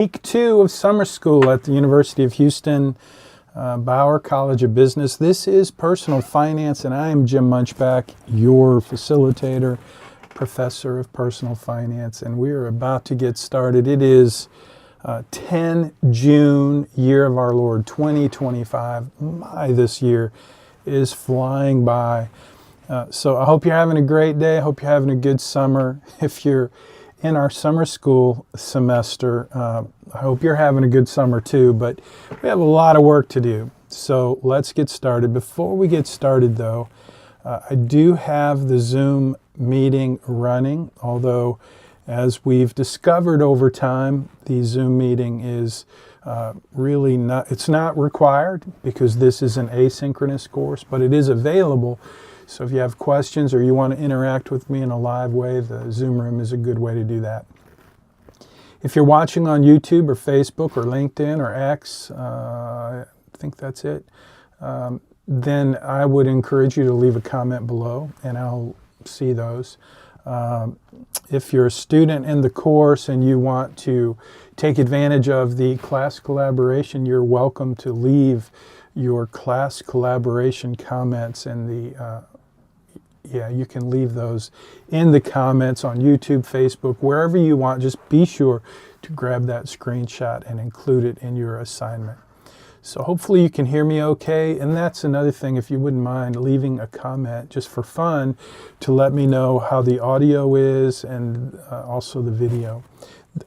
Week 2 of summer school at the University of Houston, Bauer College of Business. This is Personal Finance, and I am Jim Munchbach, your facilitator, professor of personal finance, and we are about to get started. It is 10 June, year of our Lord 2025. My, this year is flying by. So I hope you're having a great day. I hope you're having a good summer. If you're in our summer school semester, I hope you're having a good summer too, but we have a lot of work to do. So let's get started. Before we get started though, I do have the Zoom meeting running, although as we've discovered over time, the Zoom meeting is really not, it's not required because this is an asynchronous course, but it is available. So if you have questions or you want to interact with me in a live way, the Zoom room is a good way to do that. If you're watching on YouTube or Facebook or LinkedIn or X, I think that's it, then I would encourage you to leave a comment below and I'll see those. If you're a student in the course and you want to take advantage of the class collaboration, you're welcome to leave your class collaboration comments in the you can leave those in the comments on YouTube, Facebook, wherever you want. Just be sure to grab that screenshot and include it in your assignment. So hopefully you can hear me okay. And that's another thing, if you wouldn't mind leaving a comment just for fun to let me know how the audio is and also the video.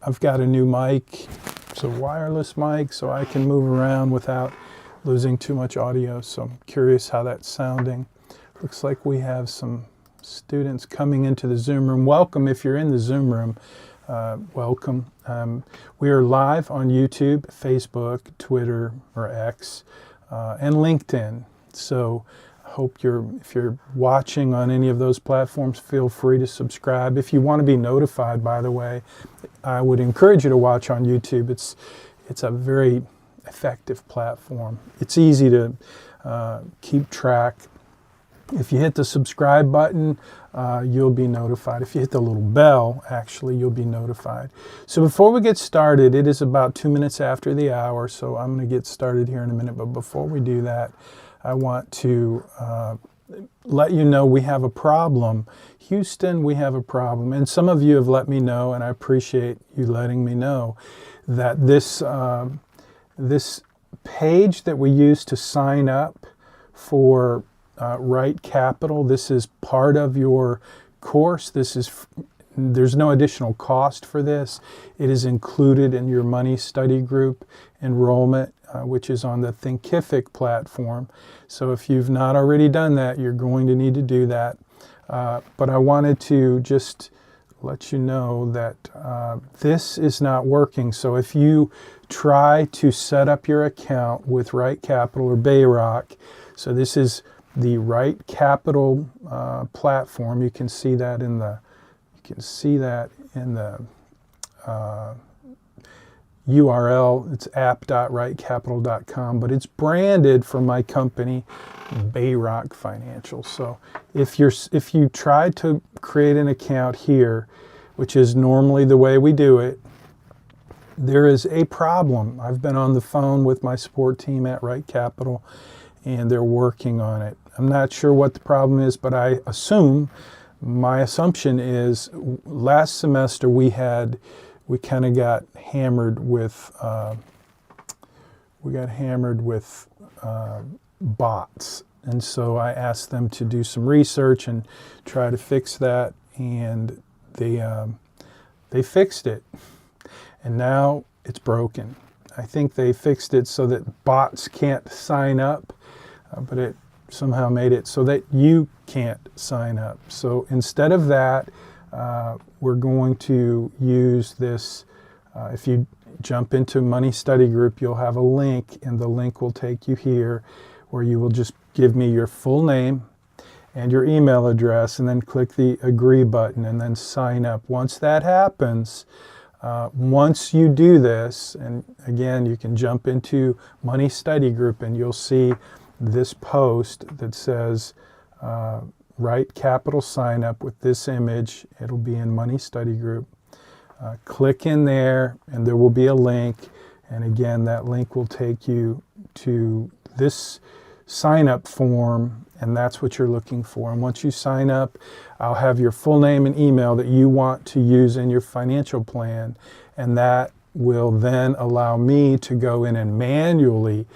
I've got a new mic. It's a wireless mic, so I can move around without losing too much audio. So I'm curious how that's sounding. Looks like we have some students coming into the Zoom room. Welcome if you're in the Zoom room. Welcome. We are live on YouTube, Facebook, Twitter, or X, and LinkedIn. So I hope if you're watching on any of those platforms, feel free to subscribe. If you want to be notified, by the way, I would encourage you to watch on YouTube. It's a very effective platform. It's easy to keep track. If you hit the subscribe button, you'll be notified. If you hit the little bell, actually, you'll be notified. So before we get started, it is about 2 minutes after the hour, so I'm going to get started here in a minute. But before we do that, I want to let you know we have a problem. Houston, we have a problem. And some of you have let me know, and I appreciate you letting me know, that this page that we use to sign up for RightCapital, this is part of your course. There's no additional cost for this. It is included in your money study group enrollment, which is on the Thinkific platform. So if you've not already done that, you're going to need to do that. But I wanted to just let you know that this is not working. So if you try to set up your account with RightCapital or Bauer, so this is the RightCapital platform. You can see that in the URL. It's app.rightcapital.com, but it's branded for my company, Bauer Financial. So if you try to create an account here, which is normally the way we do it, there is a problem. I've been on the phone with my support team at RightCapital, and they're working on it. I'm not sure what the problem is, but my assumption is last semester we kind of got hammered with bots. And so I asked them to do some research and try to fix that, and they fixed it. And now it's broken. I think they fixed it so that bots can't sign up, but it somehow made it so that you can't sign up. So instead of that, we're going to use this. If you jump into Money Study Group, you'll have a link, and the link will take you here, where you will just give me your full name and your email address, and then click the agree button, and then sign up. Once that happens, once you do this, and again, you can jump into Money Study Group, and you'll see this post that says RightCapital sign up with this image. It'll be in Money Study Group. Click in there and there will be a link. And again, that link will take you to this sign-up form, and that's what you're looking for. And once you sign up, I'll have your full name and email that you want to use in your financial plan, and that will then allow me to go in and manually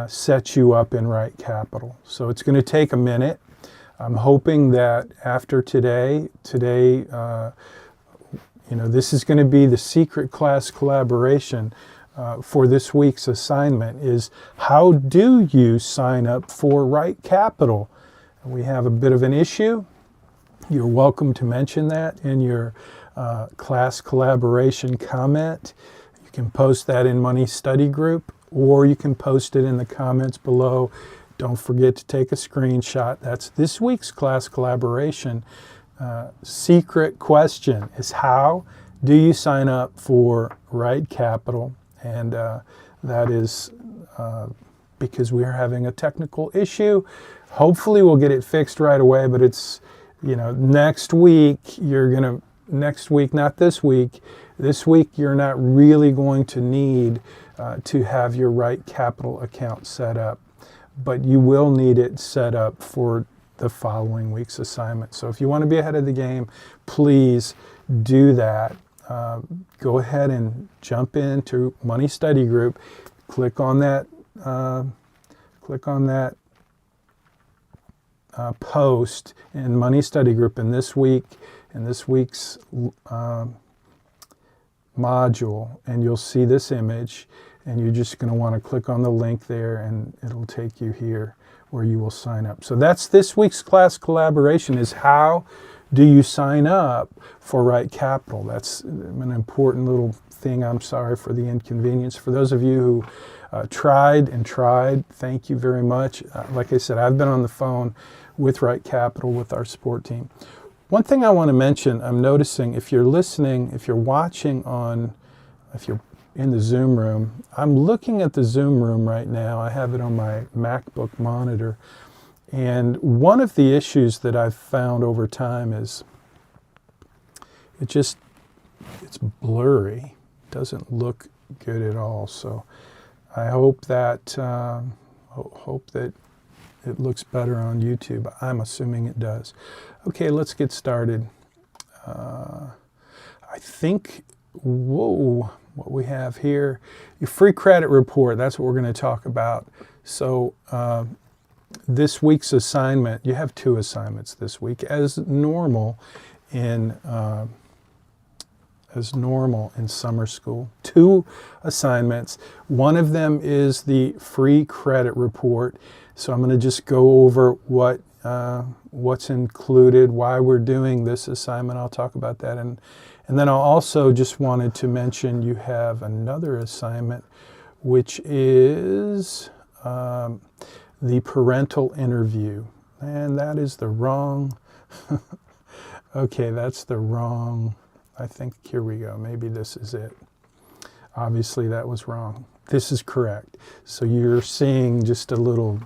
set you up in RightCapital. So it's going to take a minute. I'm hoping that after today, this is going to be the secret class collaboration for this week's assignment is how do you sign up for RightCapital? We have a bit of an issue. You're welcome to mention that in your class collaboration comment. You can post that in Money Study Group, or you can post it in the comments below. Don't forget to take a screenshot. That's this week's class collaboration. Secret question is how do you sign up for RightCapital? And that is because we're having a technical issue. Hopefully we'll get it fixed right away, but it's, next week, not this week. This week you're not really going to need to have your RightCapital account set up, but you will need it set up for the following week's assignment. So if you want to be ahead of the game, please do that. Go ahead and jump into Money Study Group. Click on that post in Money Study Group in this week's module, and you'll see this image, and you're just going to want to click on the link there, and it'll take you here where you will sign up. So that's this week's class collaboration, is how do you sign up for RightCapital? That's an important little thing. I'm sorry for the inconvenience. For those of you who tried, thank you very much. Like I said, I've been on the phone with RightCapital with our support team. One thing I want to mention, I'm noticing if you're listening, if you're watching if you're in the Zoom room, I'm looking at the Zoom room right now. I have it on my MacBook monitor. And one of the issues that I've found over time is it's blurry. It doesn't look good at all. So I hope that it looks better on YouTube. I'm assuming it does. Okay, let's get started. I think, what we have here, your free credit report, that's what we're going to talk about. So this week's assignment, you have 2 assignments this week, as normal in summer school. 2 assignments. One of them is the free credit report. So I'm going to just go over what's included, why we're doing this assignment. I'll talk about that, and then I'll also just wanted to mention you have another assignment, which is the parental interview. And that is the wrong, okay, that's the wrong, I think, here we go. Maybe this is it. Obviously that was wrong. This is correct. So you're seeing just a little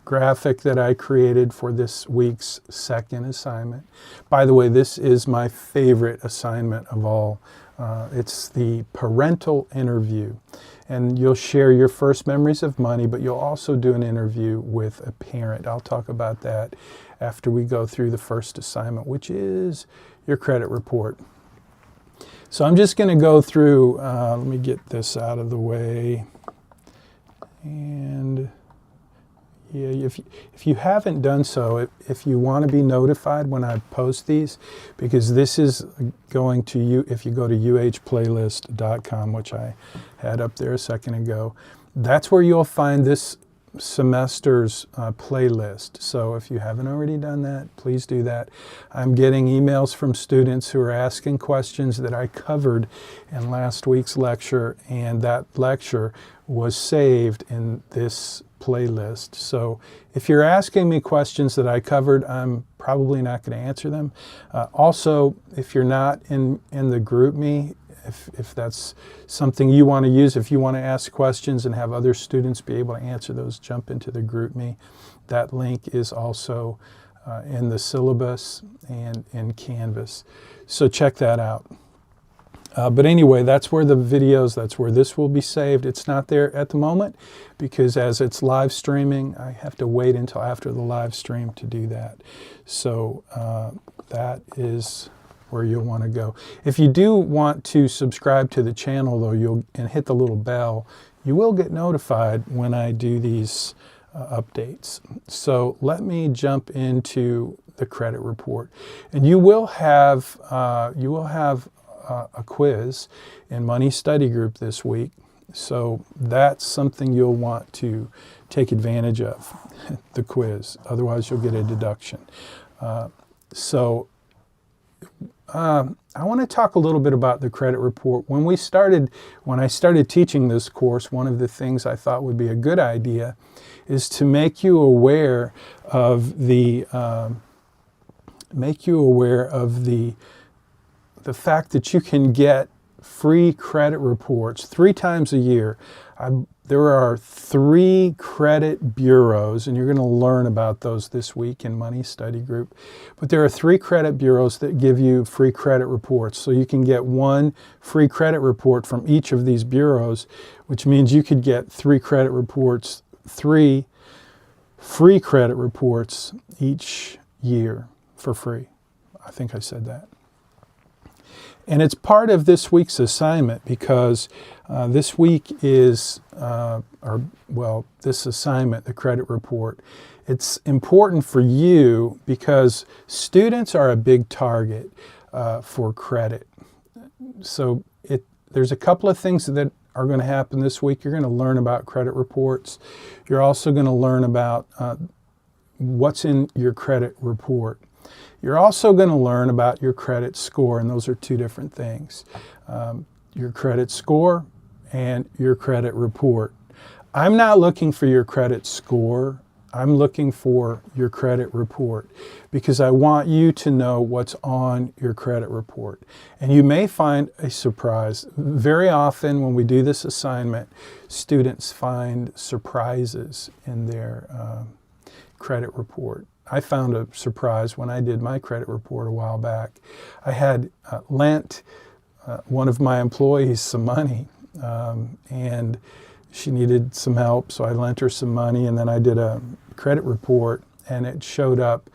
graphic that I created for this week's second assignment. By the way, this is my favorite assignment of all. It's the parental interview. And you'll share your first memories of money, but you'll also do an interview with a parent. I'll talk about that after we go through the first assignment, which is your credit report. So I'm just going to go through, let me get this out of the way. And yeah, if you haven't done so, if you want to be notified when I post these, because this is going to you, if you go to uhplaylist.com, which I had up there a second ago, that's where you'll find this semester's playlist. So if you haven't already done that, please do that. I'm getting emails from students who are asking questions that I covered in last week's lecture, and that lecture was saved in this playlist. So if you're asking me questions that I covered, I'm probably not going to answer them. Also, if you're not in the GroupMe, if that's something you want to use, if you want to ask questions and have other students be able to answer those, jump into the GroupMe. That link is also in the syllabus and in Canvas. So check that out. But anyway, that's where the videos, that's where this will be saved. It's not there at the moment because as it's live streaming, I have to wait until after the live stream to do that. So that is where you'll want to go. If you do want to subscribe to the channel, though, and hit the little bell, you will get notified when I do these updates. So let me jump into the credit report, and you will have a quiz in Money Study Group this week. So that's something you'll want to take advantage of, the quiz. Otherwise, you'll get a deduction. I want to talk a little bit about the credit report. When I started teaching this course, one of the things I thought would be a good idea is to make you aware of the fact that you can get free credit reports 3 times a year. There are 3 credit bureaus, and you're going to learn about those this week in Money Study Group. But there are 3 credit bureaus that give you free credit reports. So you can get 1 free credit report from each of these bureaus, which means you could get 3 credit reports, 3 free credit reports each year for free. I think I said that. And it's part of this week's assignment because this week is, this assignment, the credit report, it's important for you because students are a big target for credit. So there's a couple of things that are going to happen this week. You're going to learn about credit reports. You're also going to learn about what's in your credit report. You're also going to learn about your credit score, and those are 2 different things. Your credit score and your credit report. I'm not looking for your credit score. I'm looking for your credit report because I want you to know what's on your credit report. And you may find a surprise. Very often when we do this assignment, students find surprises in their credit report. I found a surprise when I did my credit report a while back. I had lent one of my employees some money, and she needed some help, so I lent her some money, and then I did a credit report, and it showed up.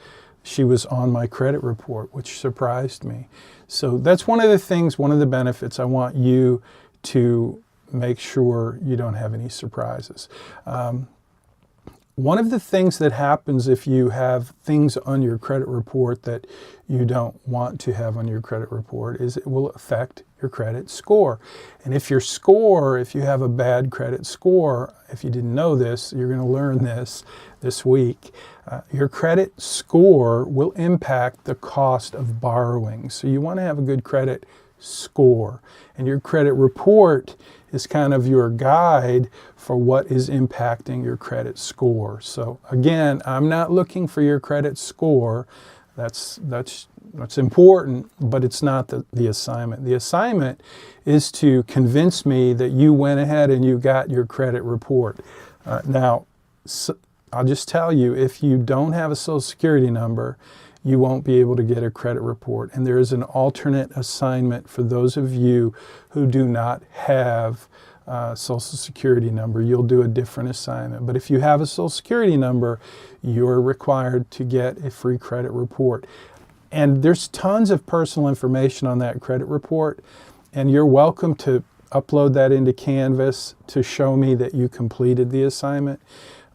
She was on my credit report, which surprised me. So that's one of the things, one of the benefits. I want you to make sure you don't have any surprises. One of the things that happens if you have things on your credit report that you don't want to have on your credit report is it will affect your credit score. And if you have a bad credit score, if you didn't know this, you're going to learn this week. Your credit score will impact the cost of borrowing. So you want to have a good credit score. And your credit report is kind of your guide for what is impacting your credit score. So again, I'm not looking for your credit score. That's important, but it's not the assignment. The assignment is to convince me that you went ahead and you got your credit report. Now, I'll just tell you, if you don't have a Social Security number, you won't be able to get a credit report. And there is an alternate assignment for those of you who do not have a Social Security number. You'll do a different assignment. But if you have a Social Security number, you're required to get a free credit report. And there's tons of personal information on that credit report. And you're welcome to upload that into Canvas to show me that you completed the assignment.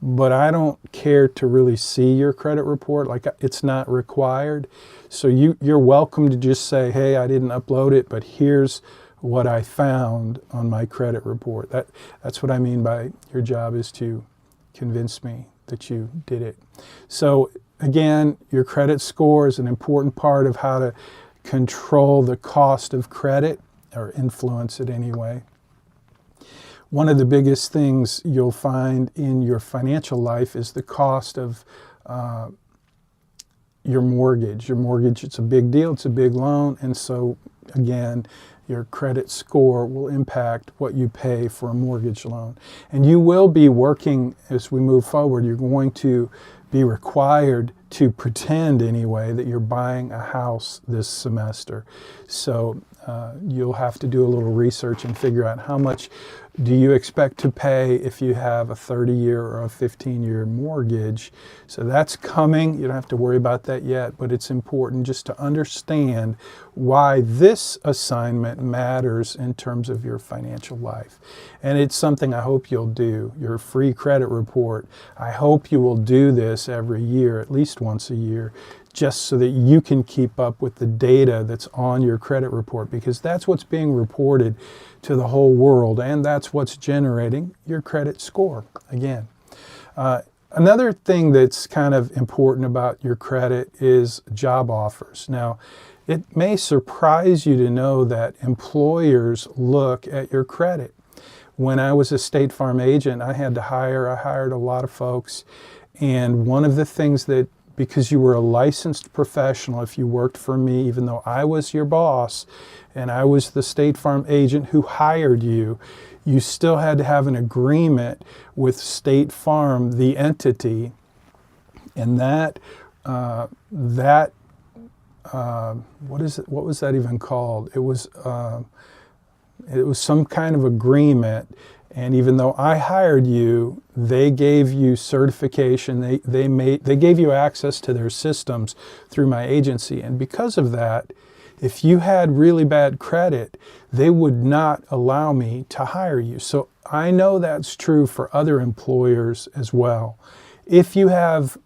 But I don't care to really see your credit report. Like, it's not required. So you're welcome to just say, hey, I didn't upload it, but here's what I found on my credit report. That's what I mean by your job is to convince me that you did it. So again, your credit score is an important part of how to control the cost of credit, or influence it anyway. One of the biggest things you'll find in your financial life is the cost of your mortgage. Your mortgage, it's a big deal, it's a big loan, and so again, your credit score will impact what you pay for a mortgage loan. And you will be working, as we move forward, you're going to be required to pretend anyway that you're buying a house this semester. So you'll have to do a little research and figure out how much do you expect to pay if you have a 30-year or a 15-year mortgage. So that's coming. You don't have to worry about that yet, but it's important just to understand why this assignment matters in terms of your financial life. And it's something I hope you'll do. Your free credit report, I hope you will do this every year, at least once a year, just so that you can keep up with the data that's on your credit report, because that's what's being reported to the whole world, and that's what's generating your credit score again. Another thing that's kind of important about your credit is job offers. Now, it may surprise you to know that employers look at your credit. When I was a State Farm agent, I hired a lot of folks, and one of the things that, because you were a licensed professional, if you worked for me, even though I was your boss and I was the State Farm agent who hired you, you still had to have an agreement with State Farm, the entity, and what was that even called? It was some kind of agreement. And even though I hired you, they gave you certification. They gave you access to their systems through my agency. And because of that, if you had really bad credit, they would not allow me to hire you. So I know that's true for other employers as well. If you have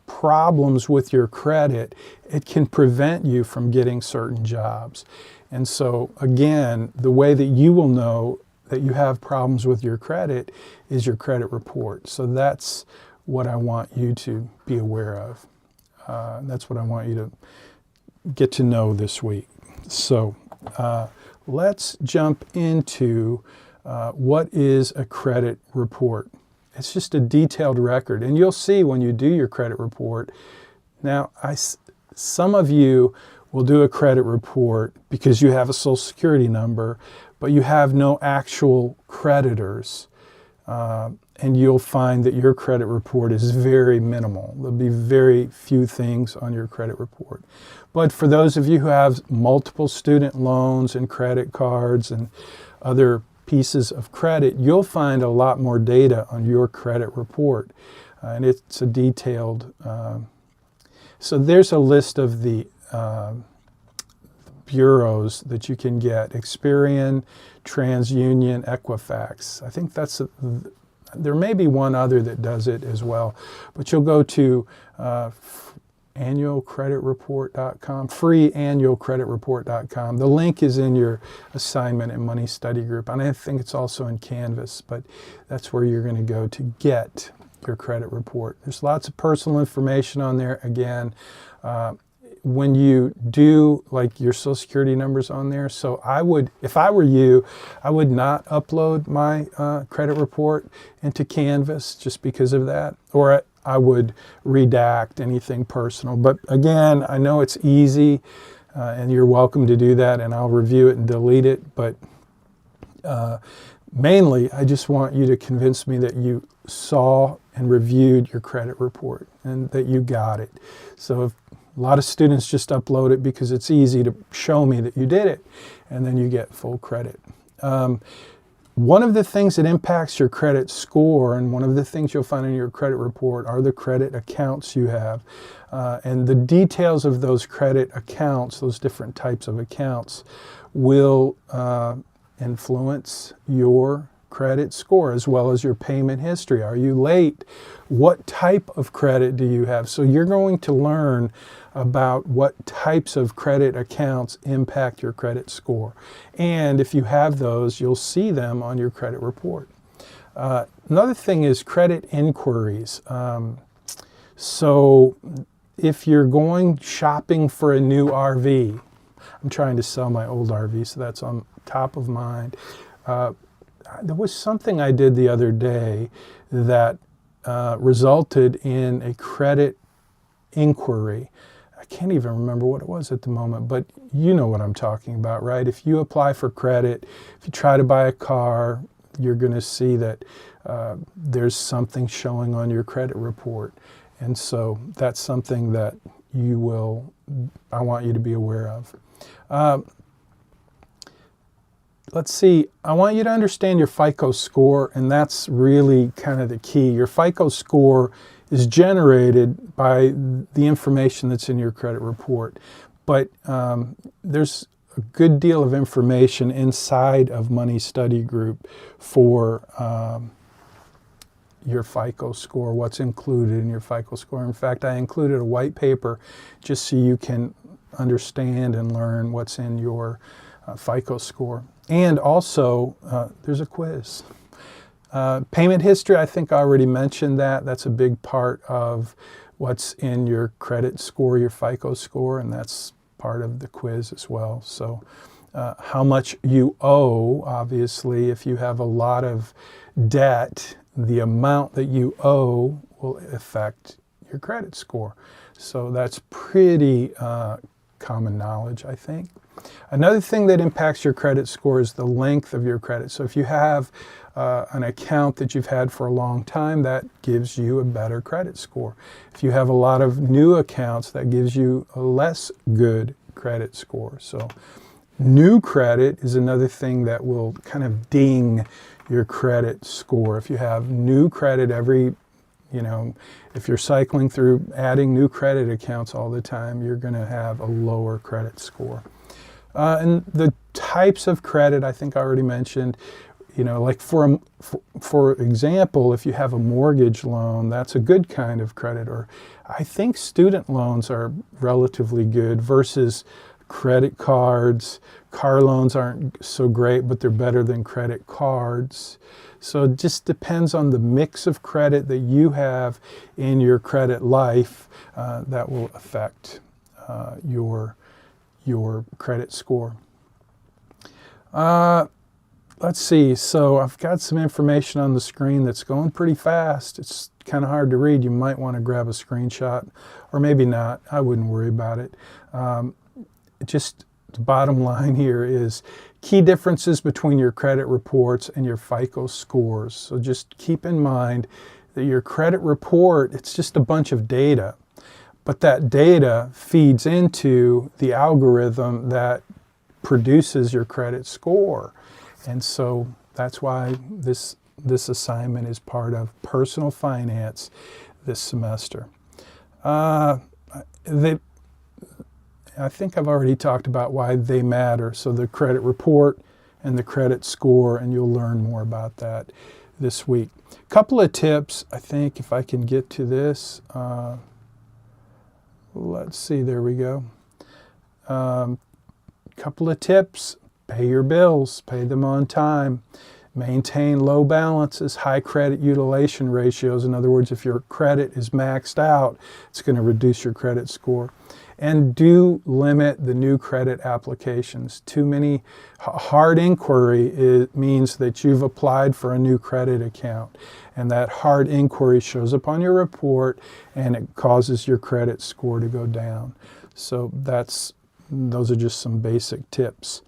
problems with your credit, it can prevent you from getting certain jobs. And so again, the way that you will know that you have problems with your credit is your credit report. So that's what I want you to be aware of. That's what I want you to get to know this week. So let's jump into what is a credit report. It's just a detailed record, and you'll see when you do your credit report. Now, some of you will do a credit report because you have a Social Security number, but you have no actual creditors, and you'll find that your credit report is very minimal. There'll be very few things on your credit report. But for those of you who have multiple student loans and credit cards and other pieces of credit, you'll find a lot more data on your credit report, and it's a detailed. So there's a list of the bureaus that you can get: Experian, TransUnion, Equifax. I think there may be one other that does it as well, but you'll go to annualcreditreport.com, freeannualcreditreport.com. The link is in your assignment and money study group, and I think it's also in Canvas, but that's where you're going to go to get your credit report. There's lots of personal information on there. Again, when you do, like, your Social Security numbers on there. So I would, if I were you, I would not upload my credit report into Canvas just because of that, or I would redact anything personal. But again, I know it's easy, and you're welcome to do that, and I'll review it and delete it. But mainly, I just want you to convince me that you saw and reviewed your credit report and that you got it. So if a lot of students just upload it because it's easy to show me that you did it, and then you get full credit. One of the things that impacts your credit score, and one of the things you'll find in your credit report, are the credit accounts you have. And the details of those credit accounts, those different types of accounts, will influence your credit score as well as your payment history. Are you late? What type of credit do you have? So you're going to learn about what types of credit accounts impact your credit score. And if you have those, you'll see them on your credit report. Another thing is credit inquiries. So if you're going shopping for a new RV, I'm trying to sell my old RV, so that's on top of mind. There was something I did the other day that resulted in a credit inquiry. I can't even remember what it was at the moment, but you know what I'm talking about, right? If you apply for credit, if you try to buy a car, you're going to see that there's something showing on your credit report. And so that's something that I want you to be aware of. let's see, I want you to understand your FICO score, and that's really kind of the key. Your FICO score is generated by the information that's in your credit report. But there's a good deal of information inside of Money Study Group for your FICO score, what's included in your FICO score. In fact, I included a white paper just so you can understand and learn what's in your FICO score. And also, there's a quiz. Payment history, I think I already mentioned that. That's a big part of what's in your credit score, your FICO score, and that's part of the quiz as well. So how much you owe, obviously, if you have a lot of debt, the amount that you owe will affect your credit score. So that's pretty common knowledge, I think. Another thing that impacts your credit score is the length of your credit. So if you have an account that you've had for a long time, that gives you a better credit score. If you have a lot of new accounts, that gives you a less good credit score. So new credit is another thing that will kind of ding your credit score. If you have new credit if you're cycling through adding new credit accounts all the time, you're going to have a lower credit score. And the types of credit, I think I already mentioned, like for example, if you have a mortgage loan, that's a good kind of credit. Or I think student loans are relatively good versus credit cards. Car loans aren't so great, but they're better than credit cards. So it just depends on the mix of credit that you have in your credit life that will affect your credit score. Let's see, so I've got some information on the screen that's going pretty fast. It's kind of hard to read. You might want to grab a screenshot, or maybe not. I wouldn't worry about it. Just the bottom line here is key differences between your credit reports and your FICO scores. So just keep in mind that your credit report, it's just a bunch of data. But that data feeds into the algorithm that produces your credit score. And so that's why this assignment is part of personal finance this semester. I think I've already talked about why they matter. So the credit report and the credit score, and you'll learn more about that this week. A couple of tips, I think, if I can get to this. Let's see, there we go. Couple of tips: pay your bills, pay them on time, maintain low balances, high credit utilization ratios. In other words, if your credit is maxed out, it's going to reduce your credit score. And do limit the new credit applications. Too many hard inquiry means that you've applied for a new credit account, and that hard inquiry shows up on your report and it causes your credit score to go down. So those are just some basic tips.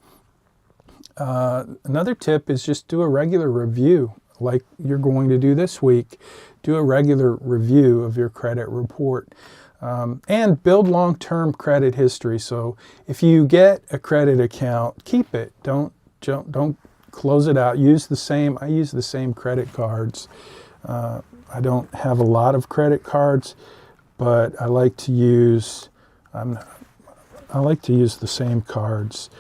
Another tip is just do a regular review like you're going to do this week. Do a regular review of your credit report. And build long-term credit history. So if you get a credit account, keep it. Don't close it out. I use the same credit cards. I don't have a lot of credit cards, but I like to use the same cards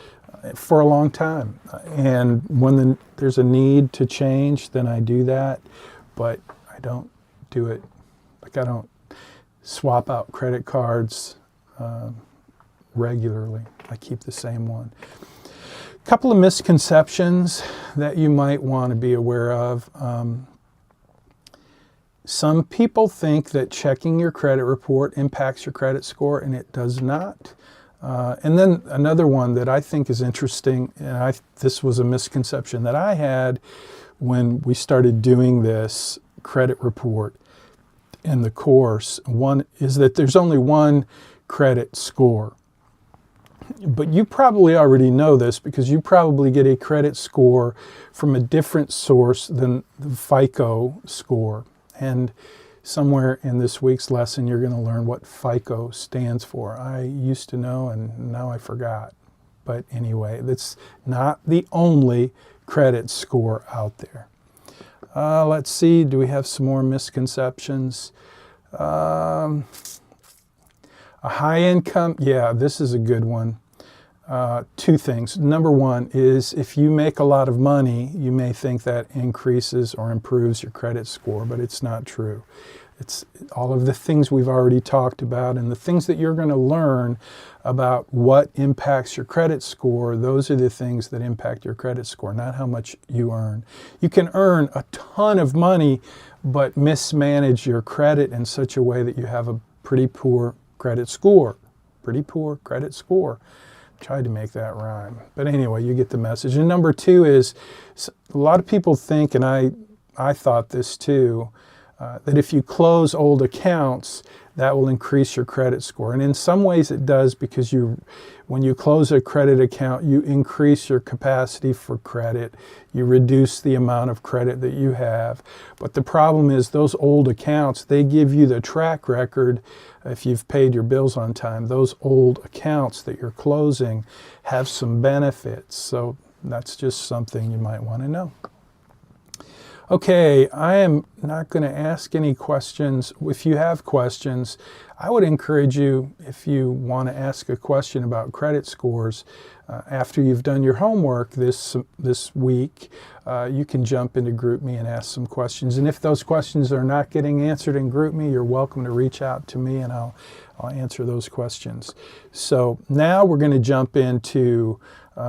for a long time. And when there's a need to change, then I do that. But I don't do it. I don't swap out credit cards regularly. I keep the same one. A couple of misconceptions that you might want to be aware of. Some people think that checking your credit report impacts your credit score, and it does not. And then another one that I think is interesting, and this was a misconception that I had when we started doing this credit report in the course. One is that there's only one credit score. But you probably already know this because you probably get a credit score from a different source than the FICO score. And somewhere in this week's lesson, you're going to learn what FICO stands for. I used to know, and now I forgot. But anyway, that's not the only credit score out there. Let's see, do we have some more misconceptions? A high income, yeah, this is a good one. Two things. Number one is if you make a lot of money, you may think that increases or improves your credit score, but it's not true. It's all of the things we've already talked about and the things that you're going to learn about what impacts your credit score. Those are the things that impact your credit score, not how much you earn. You can earn a ton of money, but mismanage your credit in such a way that you have a pretty poor credit score. Pretty poor credit score. Tried to make that rhyme. But anyway, you get the message. And number two is, a lot of people think, and I thought this too, that if you close old accounts, that will increase your credit score. And in some ways it does, because when you close a credit account, you increase your capacity for credit. You reduce the amount of credit that you have. But the problem is those old accounts, they give you the track record if you've paid your bills on time. Those old accounts that you're closing have some benefits. So that's just something you might want to know. Okay, I am not going to ask any questions. If you have questions, I would encourage you, if you want to ask a question about credit scores, after you've done your homework this week, you can jump into GroupMe and ask some questions. And if those questions are not getting answered in GroupMe, you're welcome to reach out to me and I'll answer those questions. So now we're going to jump into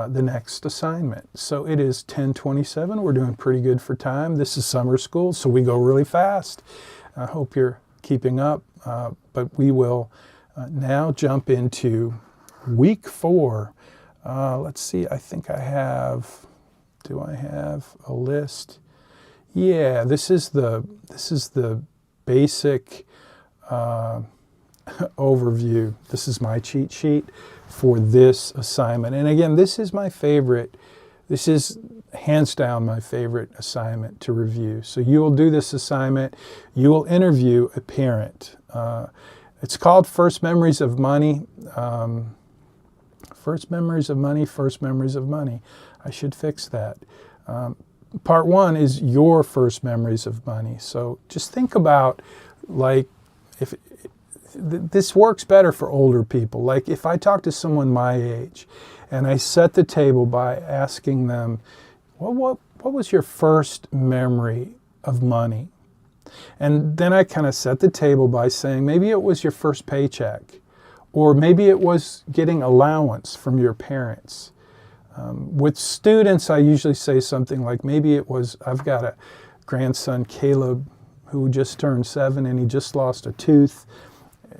the next assignment. So it is 10:27. We're doing pretty good for time. This is summer school, so we go really fast. I hope you're keeping up, but we will now jump into week 4. Let's see, I think I have, do I have a list? Yeah, this is the basic overview. This is my cheat sheet for this assignment. And again, this is my favorite. This is hands down my favorite assignment to review. So you will do this assignment. You will interview a parent. It's called First Memories of Money. First Memories of Money, First Memories of Money. I should fix that. Part 1 is your first memories of money. So just think about, like, if this works better for older people. Like if I talk to someone my age and I set the table by asking them, what was your first memory of money? And then I kind of set the table by saying, maybe it was your first paycheck, or maybe it was getting allowance from your parents. With students, I usually say something like, maybe it was, I've got a grandson, Caleb, who just turned 7 and he just lost a tooth.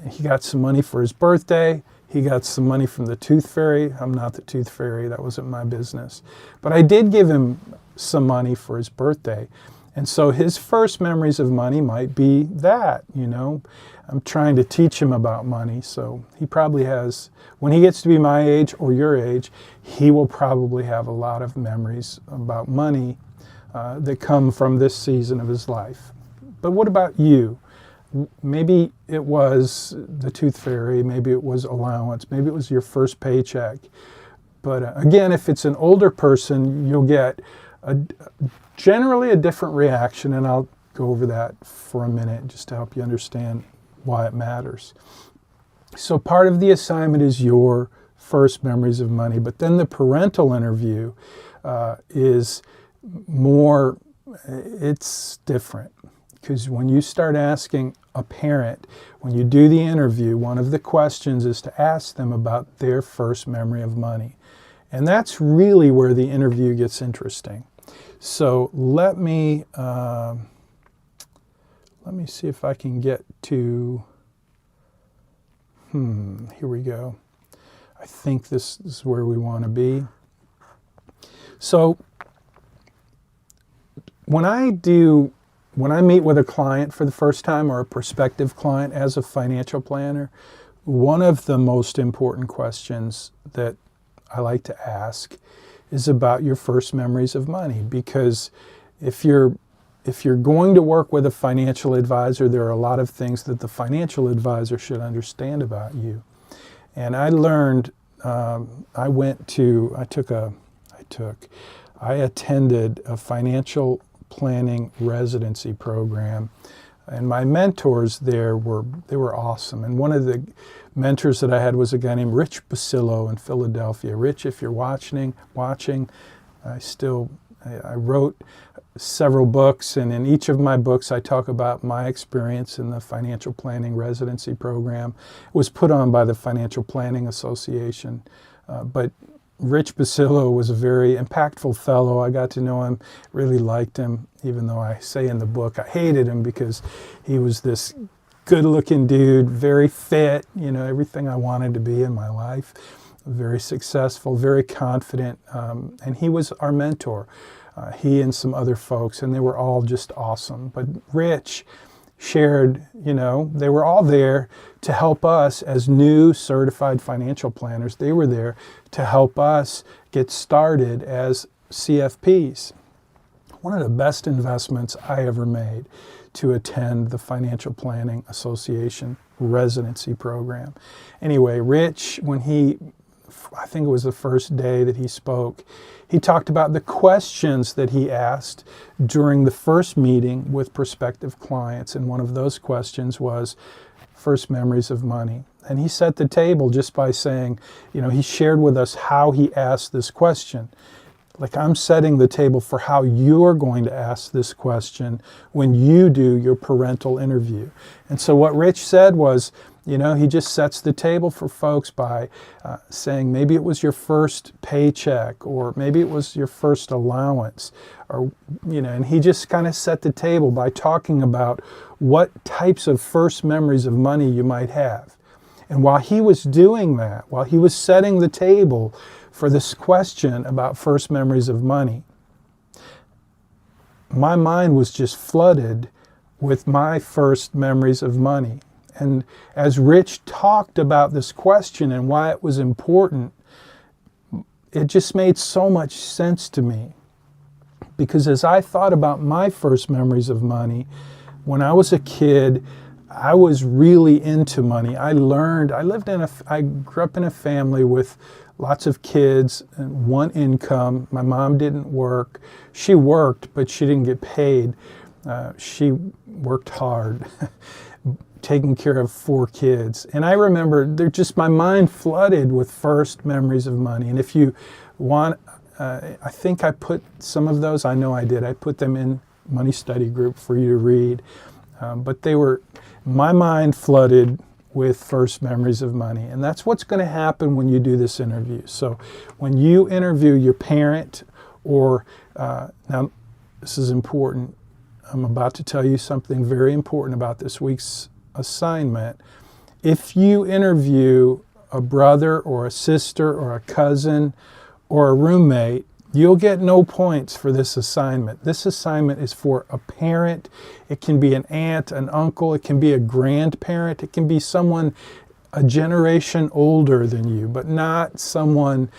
He got some money for his birthday. He got some money from the tooth fairy. I'm not the tooth fairy. That wasn't my business. But I did give him some money for his birthday. And so his first memories of money might be that, you know. I'm trying to teach him about money. So he probably has, when he gets to be my age or your age, he will probably have a lot of memories about money that come from this season of his life. But what about you? Maybe it was the tooth fairy, maybe it was allowance, maybe it was your first paycheck. But again, if it's an older person, you'll get generally a different reaction, and I'll go over that for a minute just to help you understand why it matters. So part of the assignment is your first memories of money, but then the parental interview is more, it's different. Because when you start asking a parent, when you do the interview, one of the questions is to ask them about their first memory of money. And that's really where the interview gets interesting. So let me see if I can get to, here we go. I think this is where we want to be. So when I meet with a client for the first time, or a prospective client as a financial planner, one of the most important questions that I like to ask is about your first memories of money. Because if you're going to work with a financial advisor, there are a lot of things that the financial advisor should understand about you. And I learned I attended a financial planning residency program, and my mentors there were awesome. And one of the mentors that I had was a guy named Rich Basillo in Philadelphia. Rich, if you're watching, I wrote several books, and in each of my books I talk about my experience in the financial planning residency program. It was put on by the Financial Planning Association, but Rich Basillo was a very impactful fellow. I got to know him, really liked him, even though I say in the book I hated him because he was this good-looking dude, very fit, everything I wanted to be in my life, very successful, very confident, and he was our mentor. He and some other folks, and they were all just awesome. But Rich shared, they were all there to help us as new certified financial planners. They were there to help us get started as CFPs. One of the best investments I ever made to attend the Financial Planning Association residency program. Anyway, Rich, I think it was the first day that he spoke, he talked about the questions that he asked during the first meeting with prospective clients. And one of those questions was first memories of money. And he set the table just by saying, he shared with us how he asked this question. Like, I'm setting the table for how you're going to ask this question when you do your parental interview. And so what Rich said was, he just sets the table for folks by saying maybe it was your first paycheck, or maybe it was your first allowance, or, and he just kind of set the table by talking about what types of first memories of money you might have. And while he was doing that, while he was setting the table for this question about first memories of money, my mind was just flooded with my first memories of money. And as Rich talked about this question and why it was important, it just made so much sense to me. Because as I thought about my first memories of money, when I was a kid, I was really into money. I grew up in a family with lots of kids and one income. My mom didn't work. She worked, but she didn't get paid. She worked hard, taking care of 4 kids. And I remember my mind flooded with first memories of money. And if you want, I think I put some of those, I know I did, I put them in Money Study Group for you to read. But my mind flooded with first memories of money. And that's what's going to happen when you do this interview. So when you interview your parent, or, now this is important, I'm about to tell you something very important about this week's assignment. If you interview a brother or a sister or a cousin or a roommate, you'll get no points for this assignment. This assignment is for a parent. It can be an aunt, an uncle, it can be a grandparent, it can be someone a generation older than you, but not someone,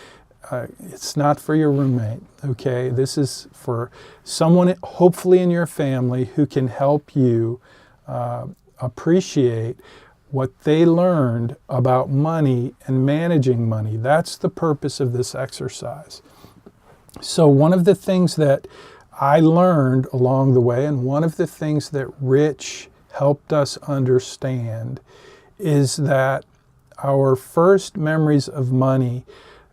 it's not for your roommate, okay? This is for someone hopefully in your family who can help you appreciate what they learned about money and managing money. That's the purpose of this exercise. So one of the things that I learned along the way, and one of the things that Rich helped us understand, is that our first memories of money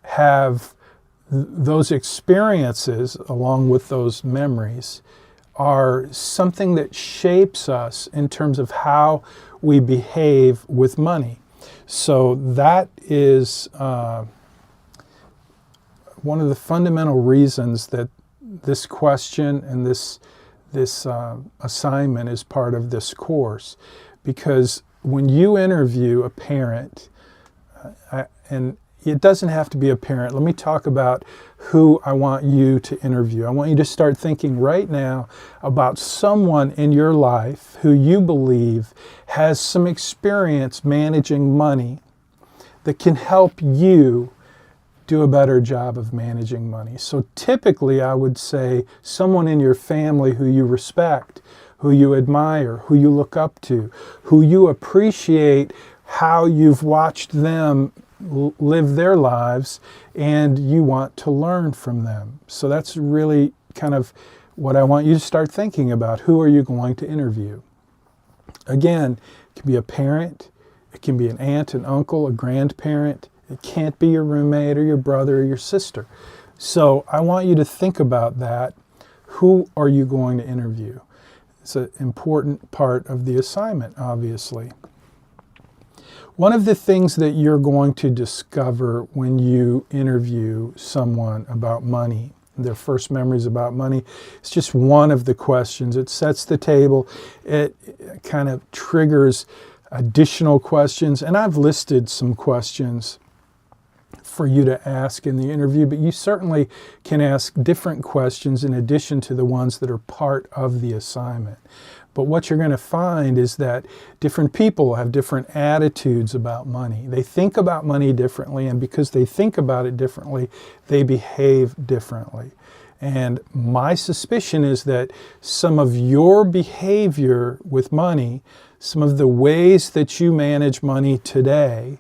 have those experiences along with those memories are something that shapes us in terms of how we behave with money. So that is one of the fundamental reasons that this question and this assignment is part of this course. Because when you interview a parent, and it doesn't have to be a parent, let me talk about who I want you to interview. I want you to start thinking right now about someone in your life who you believe has some experience managing money that can help you do a better job of managing money. So typically I would say someone in your family who you respect, who you admire, who you look up to, who you appreciate how you've watched them live their lives, and you want to learn from them. So that's really kind of what I want you to start thinking about. Who are you going to interview? Again, it can be a parent, it can be an aunt, an uncle, a grandparent. It can't be your roommate or your brother or your sister. So I want you to think about that. Who are you going to interview? It's an important part of the assignment, obviously. One of the things that you're going to discover when you interview someone about money, their first memories about money, it's just one of the questions. It sets the table. It kind of triggers additional questions. And I've listed some questions for you to ask in the interview, but you certainly can ask different questions in addition to the ones that are part of the assignment. But what you're going to find is that different people have different attitudes about money. They think about money differently, and because they think about it differently, they behave differently. And my suspicion is that some of your behavior with money, some of the ways that you manage money today,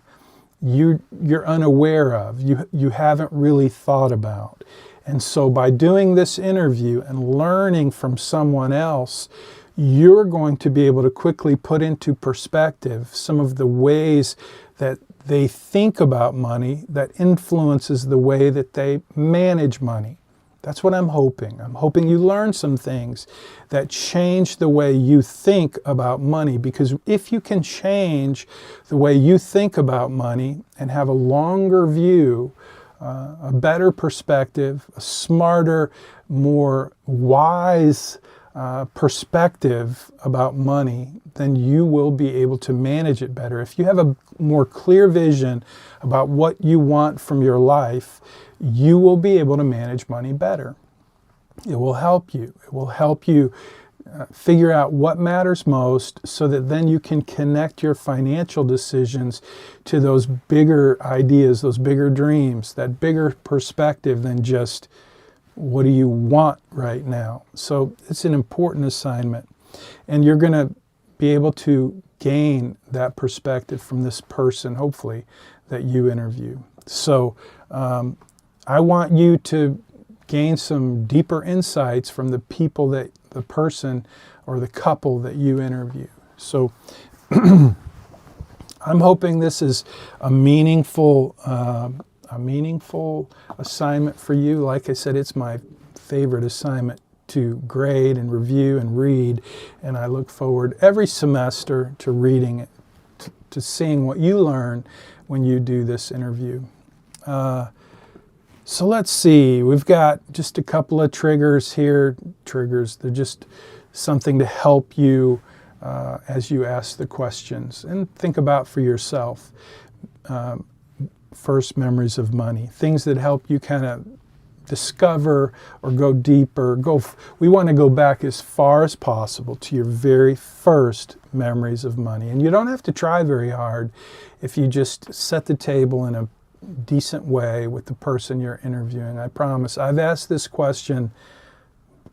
you're unaware of, you haven't really thought about. And so by doing this interview and learning from someone else, you're going to be able to quickly put into perspective some of the ways that they think about money that influences the way that they manage money. That's what I'm hoping. I'm hoping you learn some things that change the way you think about money, because if you can change the way you think about money and have a longer view, a better perspective, a smarter, more wise perspective about money, then you will be able to manage it better. If you have a more clear vision about what you want from your life, you will be able to manage money better. It will help you. It will help you figure out what matters most, so that then you can connect your financial decisions to those bigger ideas, those bigger dreams, that bigger perspective than just what do you want right now. So it's an important assignment, and you're going to be able to gain that perspective from this person, hopefully, that you interview. So I want you to gain some deeper insights from the people that the person or the couple that you interview. So I'm hoping this is a meaningful assignment for you. Like I said, it's my favorite assignment to grade and review and read, and I look forward every semester to reading it, to seeing what you learn when you do this interview. So let's see, we've got just a couple of triggers here. Triggers, they're just something to help you as you ask the questions and think about for yourself. First memories of money, things that help you kind of discover or go deeper. We want to go back as far as possible to your very first memories of money. And you don't have to try very hard if you just set the table in a decent way with the person you're interviewing. I promise. I've asked this question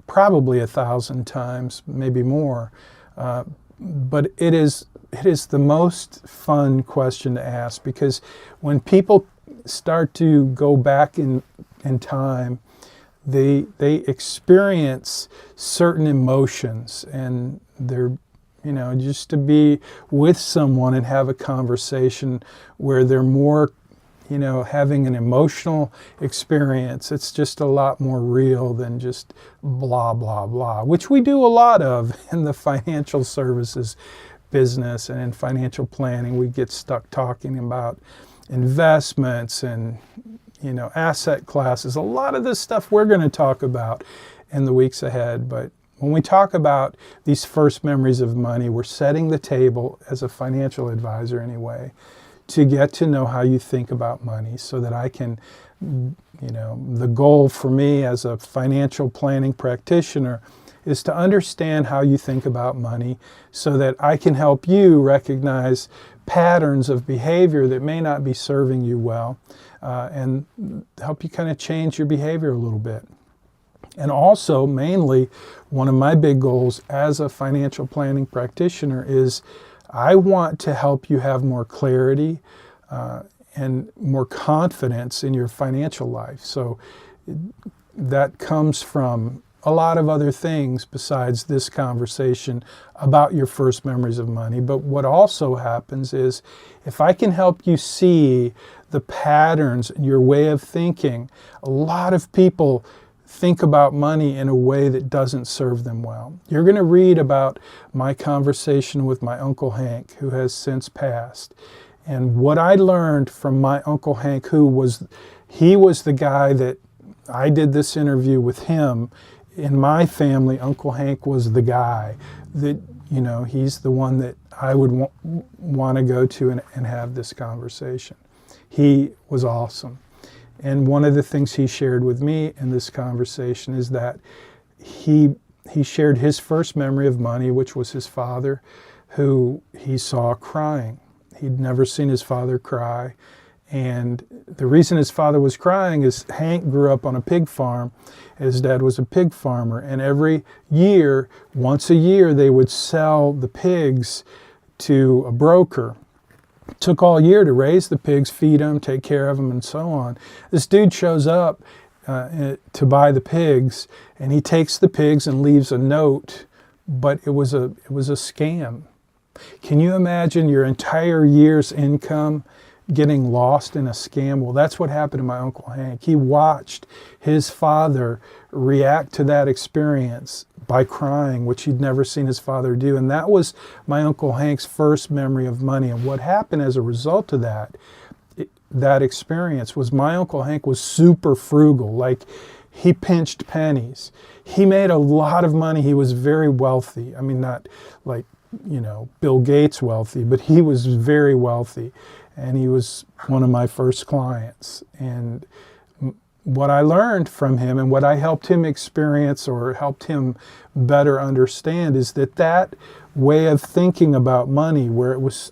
probably 1,000 times, maybe more, but it is the most fun question to ask, because when people start to go back in time, they experience certain emotions, and they're, just to be with someone and have a conversation where they're more having an emotional experience. It's just a lot more real than just blah, blah, blah, which we do a lot of in the financial services business and in financial planning. We get stuck talking about investments and, asset classes. A lot of this stuff we're going to talk about in the weeks ahead. But when we talk about these first memories of money, we're setting the table as a financial advisor anyway, to get to know how you think about money, so that I can, the goal for me as a financial planning practitioner is to understand how you think about money, so that I can help you recognize patterns of behavior that may not be serving you well, and help you kind of change your behavior a little bit. And also, mainly, one of my big goals as a financial planning practitioner is I want to help you have more clarity and more confidence in your financial life. So that comes from a lot of other things besides this conversation about your first memories of money. But what also happens is if I can help you see the patterns in your way of thinking, a lot of people think about money in a way that doesn't serve them well. You're going to read about my conversation with my Uncle Hank, who has since passed. And what I learned from my Uncle Hank, he was the guy that I did this interview with him. In my family, Uncle Hank was the guy that, he's the one that I would want to go to and have this conversation. He was awesome. And one of the things he shared with me in this conversation is that he shared his first memory of money, which was his father, who he saw crying. He'd never seen his father cry. And the reason his father was crying is Hank grew up on a pig farm. His dad was a pig farmer. And every year, once a year, they would sell the pigs to a broker. It took all year to raise the pigs, feed them, take care of them, and so on. This dude shows up to buy the pigs, and he takes the pigs and leaves a note, but it was a scam. Can you imagine your entire year's income getting lost in a scam? Well, that's what happened to my Uncle Hank. He watched his father react to that experience by crying, which he'd never seen his father do. And that was my Uncle Hank's first memory of money. And what happened as a result of that experience was my Uncle Hank was super frugal. Like, he pinched pennies. He made a lot of money. He was very wealthy. I mean, not like, Bill Gates wealthy, but he was very wealthy. And he was one of my first clients. And what I learned from him and what I helped him experience or helped him better understand is that way of thinking about money, where it was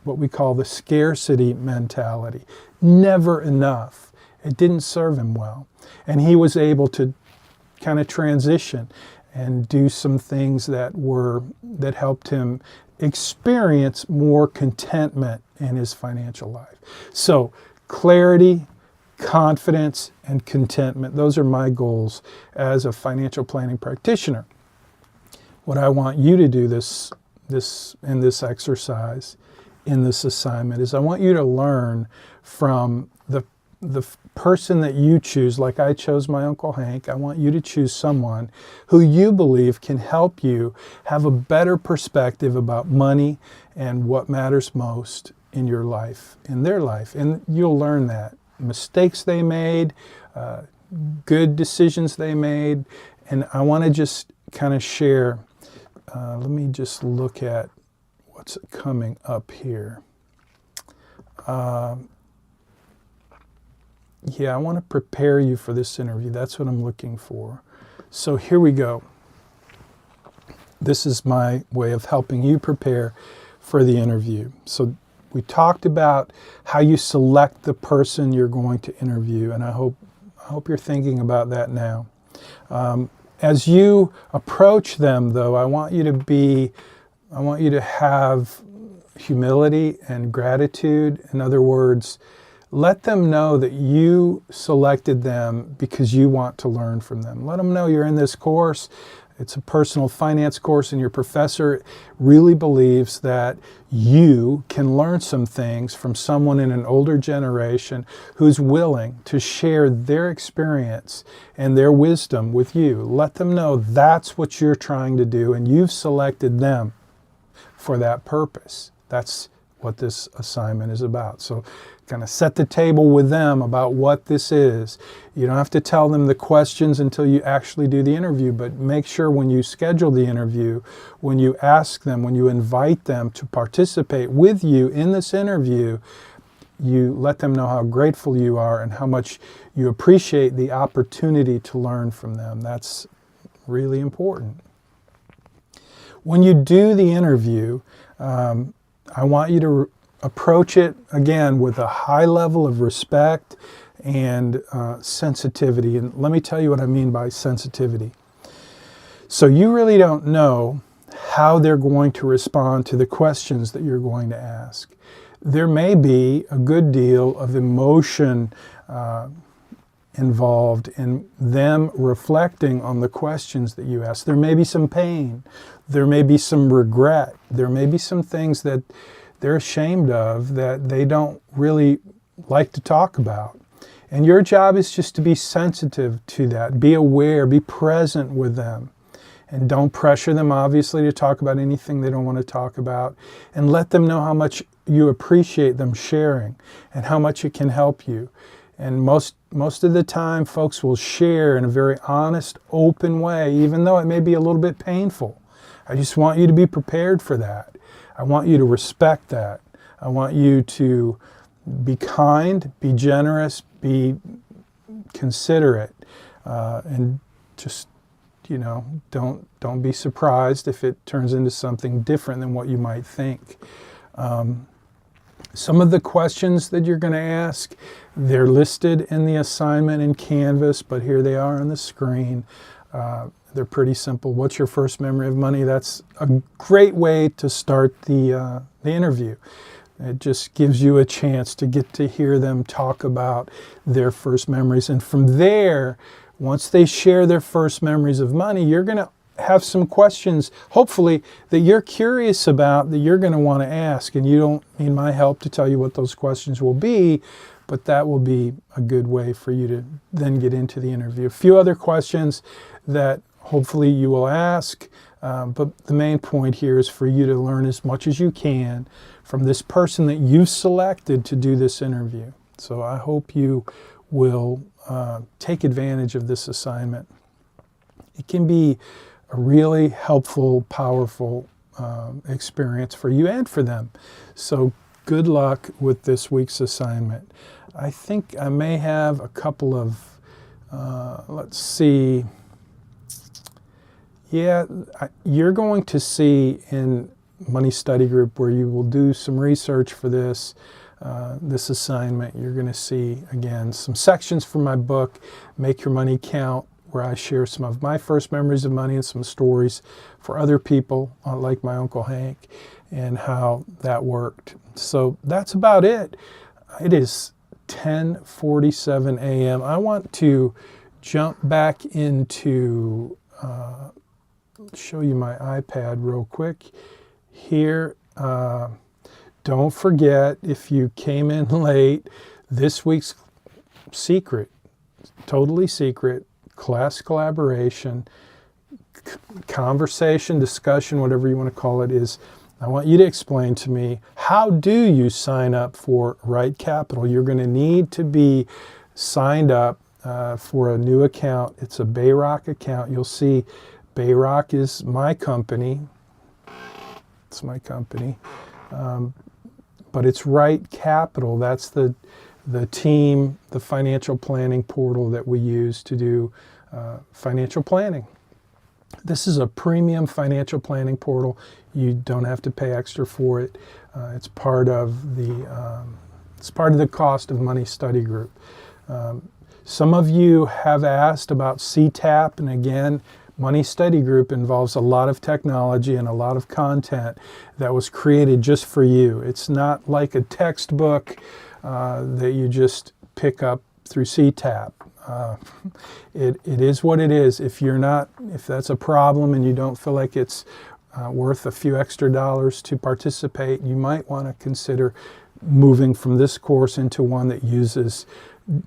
what we call the scarcity mentality, never enough. It didn't serve him well. And he was able to kind of transition and do some things that helped him experience more contentment in his financial life. So clarity, confidence, and contentment, those are my goals as a financial planning practitioner. What I want you to do in this exercise, in this assignment, is I want you to learn from the person that you choose. Like I chose my Uncle Hank. I want you to choose someone who you believe can help you have a better perspective about money and what matters most in your life, in their life. And you'll learn that. Mistakes they made, good decisions they made. And I want to just kind of share, let me just look at what's coming up here. I want to prepare you for this interview. That's what I'm looking for. So here we go. This is my way of helping you prepare for the interview. So we talked about how you select the person you're going to interview, and I hope you're thinking about that now. As you approach them, though, I want you to have humility and gratitude. In other words, let them know that you selected them because you want to learn from them. Let them know you're in this course. It's a personal finance course, and your professor really believes that you can learn some things from someone in an older generation who's willing to share their experience and their wisdom with you. Let them know that's what you're trying to do, and you've selected them for that purpose. That's what this assignment is about. So kind of set the table with them about what this is. You don't have to tell them the questions until you actually do the interview, but make sure when you schedule the interview, when you ask them, when you invite them to participate with you in this interview, you let them know how grateful you are and how much you appreciate the opportunity to learn from them. That's really important. When you do the interview, I want you to approach it, again, with a high level of respect and sensitivity. And let me tell you what I mean by sensitivity. So you really don't know how they're going to respond to the questions that you're going to ask. there may be a good deal of emotion involved in them reflecting on the questions that you ask. There may be some pain. There may be some regret. There may be some things that they're ashamed of that they don't really like to talk about. And your job is just to be sensitive to that. Be aware, be present with them. And don't pressure them, obviously, to talk about anything they don't want to talk about. And let them know how much you appreciate them sharing and how much it can help you. And most of the time, folks will share in a very honest, open way, even though it may be a little bit painful. I just want you to be prepared for that. I want you to respect that. I want you to be kind, be generous, be considerate, and just, don't be surprised if it turns into something different than what you might think. Some of the questions that you're going to ask, they're listed in the assignment in Canvas, but here they are on the screen. They're pretty simple. What's your first memory of money? That's a great way to start the interview. It just gives you a chance to get to hear them talk about their first memories. And from there, once they share their first memories of money, you're going to have some questions, hopefully, that you're curious about, that you're going to want to ask. And you don't need my help to tell you what those questions will be, but that will be a good way for you to then get into the interview. A few other questions that hopefully you will ask, but the main point here is for you to learn as much as you can from this person that you've selected to do this interview. So I hope you will take advantage of this assignment. It can be a really helpful, powerful experience for you and for them. So good luck with this week's assignment. I think I may have a couple of, let's see. Yeah, you're going to see in Money Study Group where you will do some research for this assignment. You're going to see, again, some sections from my book, Make Your Money Count, where I share some of my first memories of money and some stories for other people, like my Uncle Hank, and how that worked. So that's about it. It is 10:47 a.m. I want to jump back into, show you my iPad real quick. Here, don't forget, if you came in late, this week's secret, totally secret, class collaboration, conversation, discussion, whatever you want to call it, is I want you to explain to me, how do you sign up for RightCapital? You're going to need to be signed up for a new account. It's a Bayrock account. You'll see Bayrock is my company. It's my company. But it's RightCapital. That's the team, the financial planning portal that we use to do financial planning. This is a premium financial planning portal. You don't have to pay extra for it. It's part of the cost of Money Study Group. Some of you have asked about CTAP, and again, Money Study Group involves a lot of technology and a lot of content that was created just for you. It's not like a textbook that you just pick up through CTAP. It is what it is. If that's a problem and you don't feel like it's worth a few extra dollars to participate, you might want to consider moving from this course into one that uses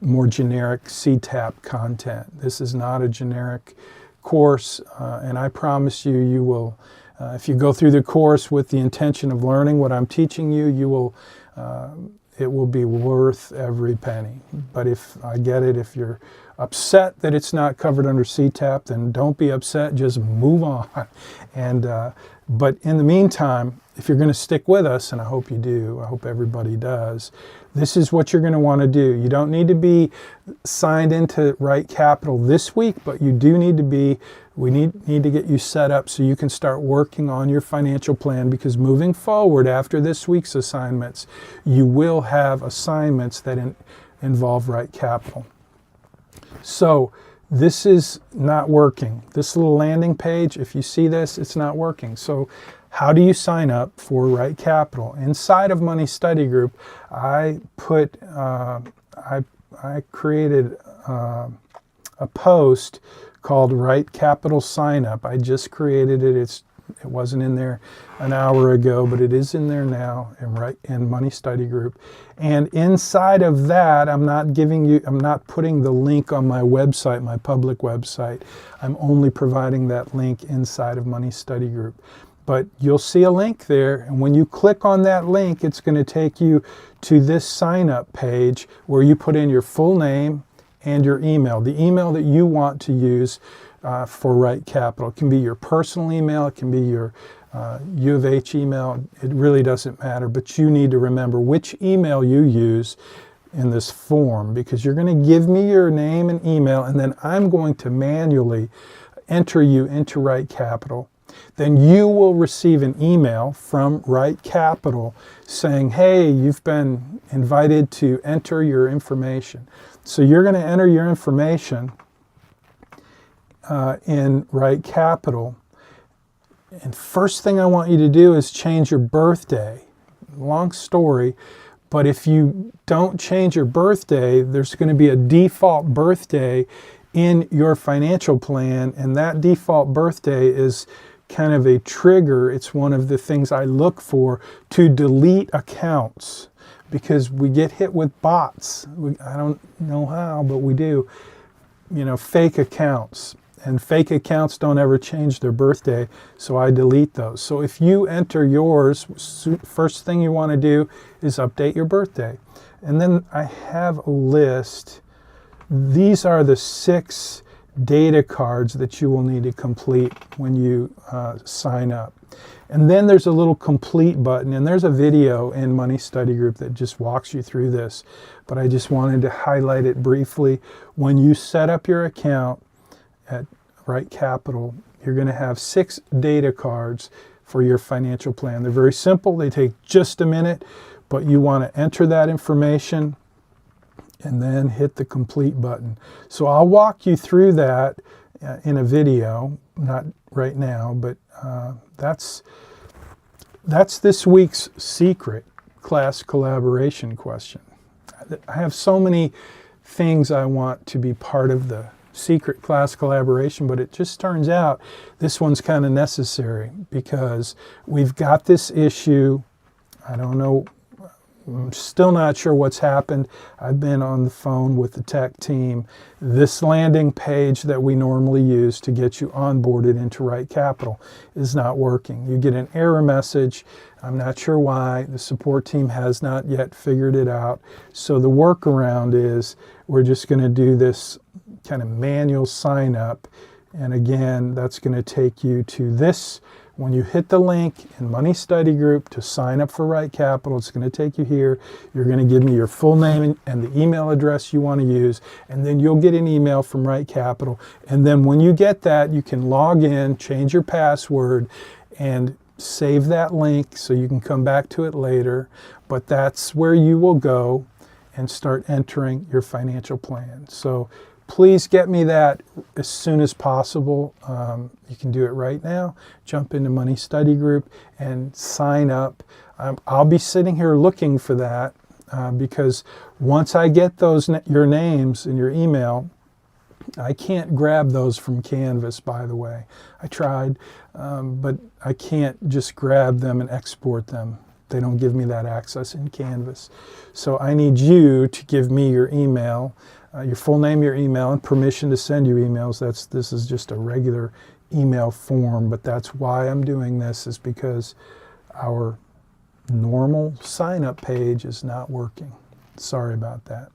more generic CTAP content. This is not a generic course, and I promise you, you will, if you go through the course with the intention of learning what I'm teaching you, it will be worth every penny. But if I get it, if you're upset that it's not covered under CTAP, then don't be upset, just move on. But in the meantime, if you're going to stick with us, and I hope you do, I hope everybody does, this is what you're going to want to do. You don't need to be signed into RightCapital this week, but you do need to be. We need to get you set up so you can start working on your financial plan, because moving forward after this week's assignments, you will have assignments that involve RightCapital. So this is not working. This little landing page, if you see this, it's not working. So how do you sign up for RightCapital? Inside of Money Study Group, I created a post called RightCapital Sign Up. I just created it. It wasn't in there an hour ago, but it is in there now in Money Study Group. And inside of that, I'm not putting the link on my website, my public website. I'm only providing that link inside of Money Study Group. But you'll see a link there, and when you click on that link, it's going to take you to this sign up page where you put in your full name and your email, the email that you want to use for RightCapital. It can be your personal email, it can be your U of H email, it really doesn't matter, but you need to remember which email you use in this form, because you're going to give me your name and email, and then I'm going to manually enter you into RightCapital. Then you will receive an email from RightCapital saying, hey, you've been invited to enter your information. So you're going to enter your information in RightCapital. And first thing I want you to do is change your birthday. Long story, but if you don't change your birthday, there's going to be a default birthday in your financial plan, and that default birthday is kind of a trigger. It's one of the things I look for to delete accounts, because we get hit with bots. I don't know how, but we do. You know, fake accounts. And fake accounts don't ever change their birthday, so I delete those. So if you enter yours, first thing you want to do is update your birthday. And then I have a list. These are the 6 data cards that you will need to complete when you sign up. And then there's a little complete button, and there's a video in Money Study Group that just walks you through this, but I just wanted to highlight it briefly. When you set up your account at RightCapital, you're going to have 6 data cards for your financial plan. They're very simple. They take just a minute, but you want to enter that information and then hit the complete button. So I'll walk you through that in a video, not right now, but that's this week's secret class collaboration question. I have so many things I want to be part of the secret class collaboration, but it just turns out this one's kind of necessary because we've got this issue. I don't know, I'm still not sure what's happened. I've been on the phone with the tech team. This landing page that we normally use to get you onboarded into RightCapital is not working. You get an error message. I'm not sure why. The support team has not yet figured it out. So the workaround is we're just going to do this kind of manual sign up. And again, that's going to take you to this. When you hit the link in Money Study Group to sign up for RightCapital, it's going to take you here. You're going to give me your full name and the email address you want to use, and then you'll get an email from RightCapital. And then when you get that, you can log in, change your password, and save that link so you can come back to it later. But that's where you will go and start entering your financial plan. So please get me that as soon as possible. You can do it right now. Jump into Money Study Group and sign up. I'll be sitting here looking for that because once I get those your names and your email, I can't grab those from Canvas, by the way. I tried, but I can't just grab them and export them. They don't give me that access in Canvas. So I need you to give me your email, your full name, your email, and permission to send you emails. This is just a regular email form, but that's why I'm doing this, is because our normal sign-up page is not working. Sorry about that.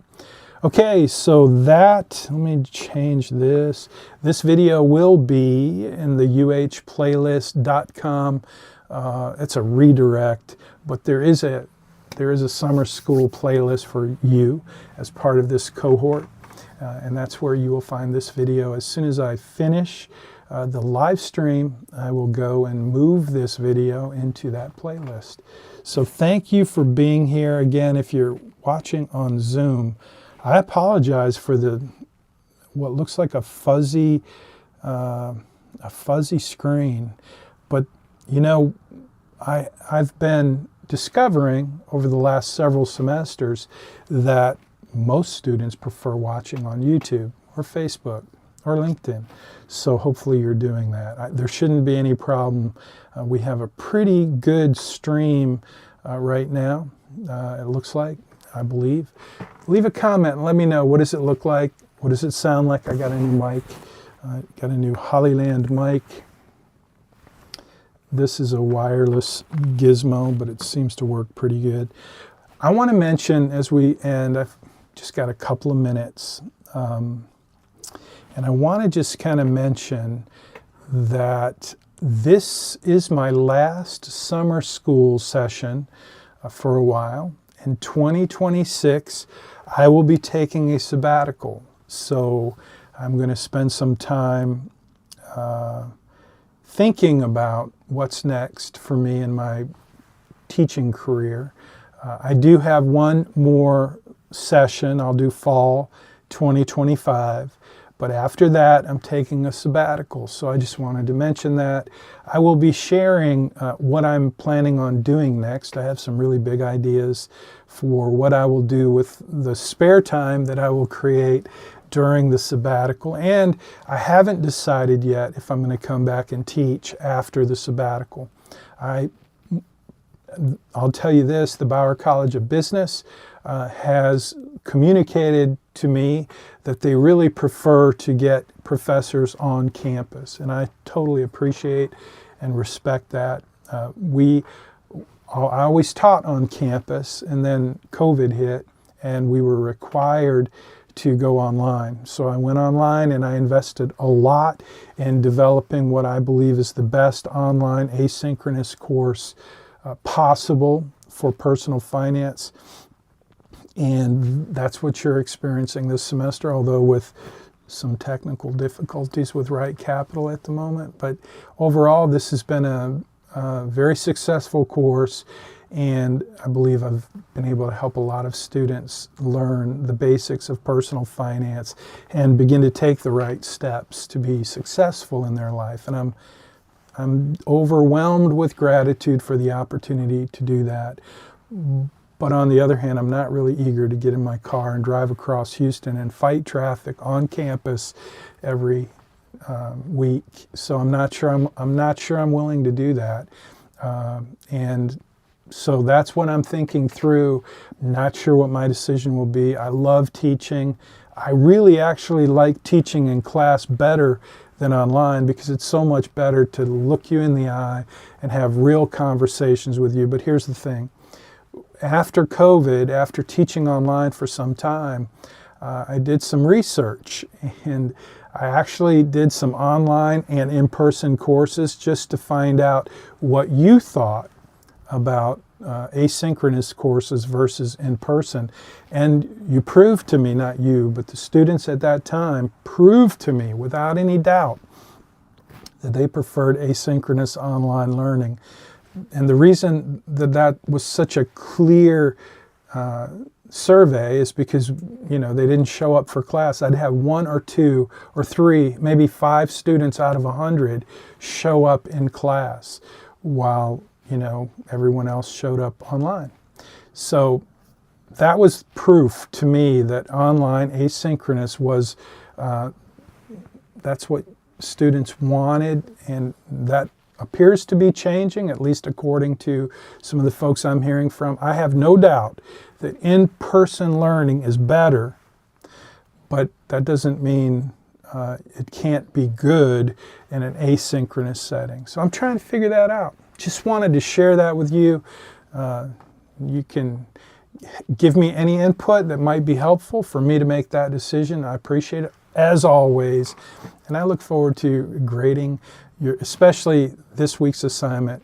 Okay, so let me change this. This video will be in the uhplaylist.com. It's a redirect, but there is a summer school playlist for you as part of this cohort, and that's where you will find this video. As soon as I finish the live stream, I will go and move this video into that playlist. So thank you for being here. Again, if you're watching on Zoom, I apologize for the what looks like a fuzzy screen. But you know, I've been discovering over the last several semesters that most students prefer watching on YouTube or Facebook or LinkedIn. So hopefully you're doing that. There shouldn't be any problem. We have a pretty good stream right now, it looks like, I believe. Leave a comment and let me know, what does it look like? What does it sound like? I got a new mic. Got a new Hollyland mic. This is a wireless gizmo, but it seems to work pretty good. I want to mention as we end, I've just got a couple of minutes, and I want to just kind of mention that this is my last summer school session for a while. In 2026, I will be taking a sabbatical. So I'm going to spend some time thinking about what's next for me in my teaching career. I do have one more session. I'll do fall 2025. But after that, I'm taking a sabbatical. So I just wanted to mention that. I will be sharing what I'm planning on doing next. I have some really big ideas for what I will do with the spare time that I will create during the sabbatical. And I haven't decided yet if I'm going to come back and teach after the sabbatical. I'll tell you this, the Bauer College of Business has communicated to me that they really prefer to get professors on campus, and I totally appreciate and respect that. I always taught on campus, and then COVID hit, and we were required to go online. So I went online and I invested a lot in developing what I believe is the best online asynchronous course possible for personal finance. And that's what you're experiencing this semester, although with some technical difficulties with RightCapital at the moment. But overall, this has been a very successful course, and I believe I've been able to help a lot of students learn the basics of personal finance and begin to take the right steps to be successful in their life. And I'm overwhelmed with gratitude for the opportunity to do that. But on the other hand, I'm not really eager to get in my car and drive across Houston and fight traffic on campus every week. So I'm not sure I'm willing to do that. And so that's what I'm thinking through. Not sure what my decision will be. I love teaching. I really actually like teaching in class better than online because it's so much better to look you in the eye and have real conversations with you. But here's the thing. After COVID, after teaching online for some time, I did some research, and I actually did some online and in-person courses just to find out what you thought about asynchronous courses versus in-person. And you proved to me, not you, but the students at that time proved to me without any doubt that they preferred asynchronous online learning. And the reason that was such a clear survey is because, you know, they didn't show up for class. I'd have 1 or 2 or 3, maybe 5 students out of 100 show up in class while, you know, everyone else showed up online. So that was proof to me that online asynchronous was, that's what students wanted, and that appears to be changing, at least according to some of the folks I'm hearing from. I have no doubt that in-person learning is better, but that doesn't mean it can't be good in an asynchronous setting. So I'm trying to figure that out. Just wanted to share that with you. You can give me any input that might be helpful for me to make that decision. I appreciate it, as always. And I look forward to grading especially this week's assignment,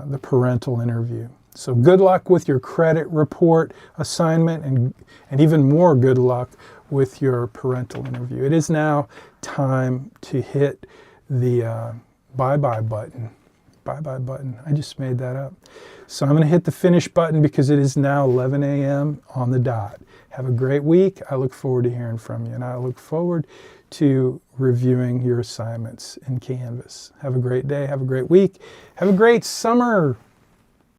the parental interview. So good luck with your credit report assignment, and even more good luck with your parental interview. It is now time to hit the bye-bye button. bye-bye button. I just made that up. So I'm going to hit the finish button because it is now 11 a.m. on the dot. Have a great week. I look forward to hearing from you, and I look forward to reviewing your assignments in Canvas. Have a great day. Have a great week. Have a great summer.